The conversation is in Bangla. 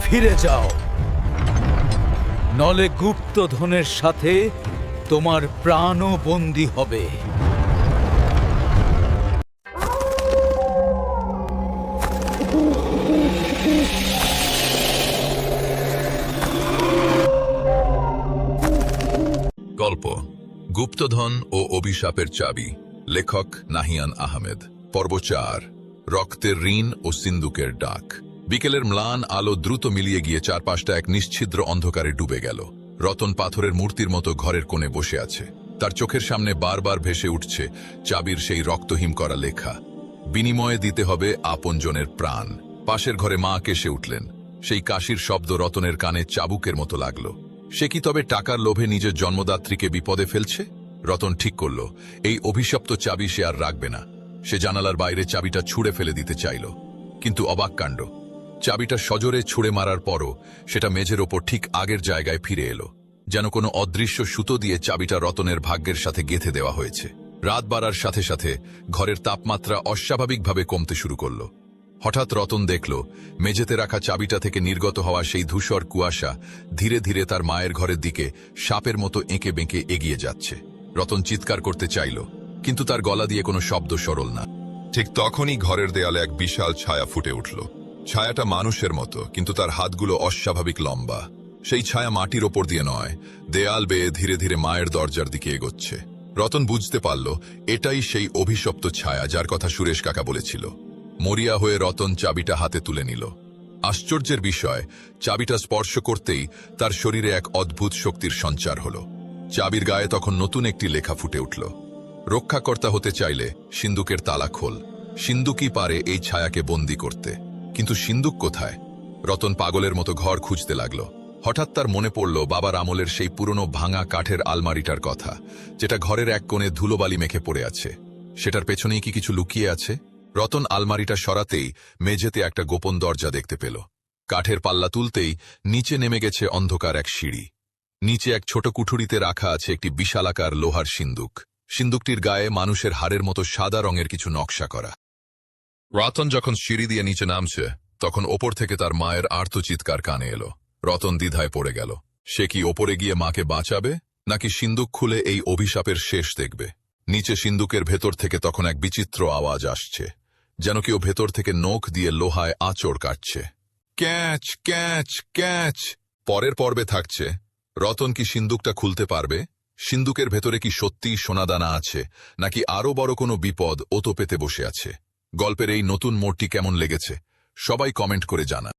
ফিরে যাও, নলে গুপ্তধনের সাথে তোমার প্রাণও বন্দী হবে। গল্প গুপ্তধন ও অভিশাপের চাবি। লেখক নাহিয়ান আহমেদ। পর্ব ৪, রক্তের ঋণ ও সিন্দুকের ডাক। বিকেলের ম্লান আলো দ্রুত মিলিয়ে গিয়ে চারপাশটা এক নিশ্ছিদ্র অন্ধকারে ডুবে গেল। রতন পাথরের মূর্তির মতো ঘরের কোণে বসে আছে। তার চোখের সামনে বারবার ভেসে উঠছে চাবির সেই রক্তহিম করা লেখা, বিনিময়ে দিতে হবে আপনজনের প্রাণ। পাশের ঘরে মা কেসে উঠলেন। সেই কাশির শব্দ রতনের কানে চাবুকের মতো লাগলো। সে কি তবে টাকার লোভে নিজের জন্মদাত্রীকে বিপদে ফেলছে? রতন ঠিক করল, এই অভিশপ্ত চাবি সে আর রাখবে না। সে জানালার বাইরে চাবিটা ছুঁড়ে ফেলে দিতে চাইল, কিন্তু অবাক কাণ্ড, চাবিটা সজোরে ছুঁড়ে মারার পরও সেটা মেঝের ওপর ঠিক আগের জায়গায় ফিরে এলো, যেন কোনো অদৃশ্য সুতো দিয়ে চাবিটা রতনের ভাগ্যের সাথে গেঁথে দেওয়া হয়েছে। রাত বাড়ার সাথে সাথে ঘরের তাপমাত্রা অস্বাভাবিকভাবে কমতে শুরু করল। হঠাৎ রতন দেখল, মেঝেতে রাখা চাবিটা থেকে নির্গত হওয়া সেই ধূসর কুয়াশা ধীরে ধীরে তার মায়ের ঘরের দিকে সাপের মতো এঁকে বেঁকে এগিয়ে যাচ্ছে। রতন চিৎকার করতে চাইল, কিন্তু তার গলা দিয়ে কোনো শব্দ সরল না। ঠিক তখনই ঘরের দেয়ালে এক বিশাল ছায়া ফুটে উঠল। ছায়াটা মানুষের মতো, কিন্তু তার হাতগুলো অস্বাভাবিক লম্বা। সেই ছায়া মাটির ওপর দিয়ে নয়, দেয়াল বেয়ে ধীরে ধীরে মায়ের দরজার দিকে এগোচ্ছে। রতন বুঝতে পারল, এটাই সেই অভিশপ্ত ছায়া যার কথা সুরেশ কাকা বলেছিল। মরিয়া হয়ে রতন চাবিটা হাতে তুলে নিল। আশ্চর্যের বিষয়, চাবিটা স্পর্শ করতেই তার শরীরে এক অদ্ভুত শক্তির সঞ্চার হল। চাবির গায়ে তখন নতুন একটি লেখা ফুটে উঠল, রক্ষাকর্তা হতে চাইলে সিন্দুকের তালা খোল। সিন্দুকই পারে এই ছায়াকে বন্দী করতে। কিন্তু সিন্দুক কোথায়? রতন পাগলের মতো ঘর খুঁজতে লাগল। হঠাৎ তার মনে পড়ল বাবার আমলের সেই পুরনো ভাঙা কাঠের আলমারিটার কথা, যেটা ঘরের এক কোণে ধুলোবালি মেখে পড়ে আছে। সেটার পেছনেই কি কিছু লুকিয়ে আছে? রতন আলমারিটা সরাতেই মেঝেতে একটা গোপন দরজা দেখতে পেল। কাঠের পাল্লা তুলতেই নিচে নেমে গেছে অন্ধকার এক সিঁড়ি। নিচে এক ছোট কুঠুরিতে রাখা আছে একটি বিশালাকার লোহার সিন্দুক। সিন্দুকটির গায়ে মানুষের হাড়ের মতো সাদা রঙের কিছু নকশা করা। রতন যখন সিঁড়ি দিয়ে নিচে নামছে, তখন ওপর থেকে তার মায়ের আর্তচিৎকার কানে এলো। রতন দ্বিধায় পড়ে গেল। সে কি ওপরে গিয়ে মাকে বাঁচাবে, নাকি সিন্দুক খুলে এই অভিশাপের শেষ দেখবে? নিচে সিন্দুকের ভেতর থেকে তখন এক বিচিত্র আওয়াজ আসছে, যেন কেউ ভেতর থেকে নখ দিয়ে লোহায় আঁচড় কাটছে। Catch catch catch. পরের পর্বে থাকছে, রতন কি সিন্দুকটা খুলতে পারবে? সিন্দুকের ভেতরে কি সত্যিই সোনাদানা আছে, নাকি আরও বড় কোনো বিপদ ওতো পেতে বসে আছে? গল্পের এই নতুন মোড়টি কেমন লেগেছে সবাই কমেন্ট করে জানান।